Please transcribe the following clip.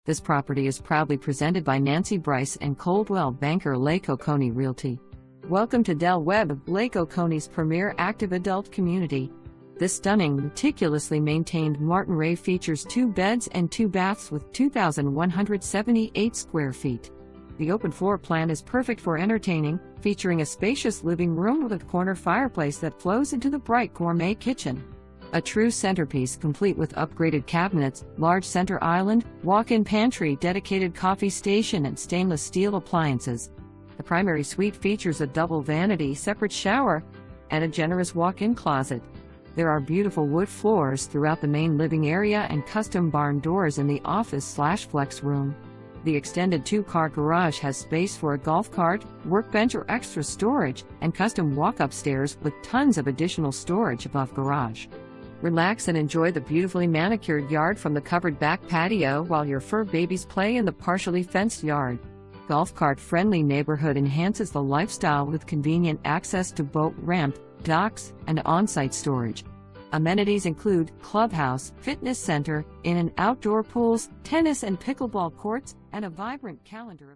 This property is proudly presented by Nancy Brice and Coldwell Banker Lake Oconee Realty. Welcome to Del Webb, Lake Oconee's premier active adult community. This stunning, meticulously maintained Martin Ray features 2 beds and 2 baths with 2,178 square feet. The open floor plan is perfect for entertaining, featuring a spacious living room with a corner fireplace that flows into the bright gourmet kitchen. A true centerpiece complete with upgraded cabinets, large center island, walk-in pantry, dedicated coffee station, and stainless steel appliances. The primary suite features a double vanity, separate shower, and a generous walk-in closet. There are beautiful wood floors throughout the main living area and custom barn doors in the office/flex room. The extended 2-car garage has space for a golf cart, workbench or extra storage, and custom walk-up stairs with tons of additional storage above garage. Relax and enjoy the beautifully manicured yard from the covered back patio while your fur babies play in the partially fenced yard. Golf cart-friendly neighborhood enhances the lifestyle with convenient access to boat ramp, docks, and on-site storage. Amenities include clubhouse, fitness center, in- and outdoor pools, tennis and pickleball courts, and a vibrant calendar of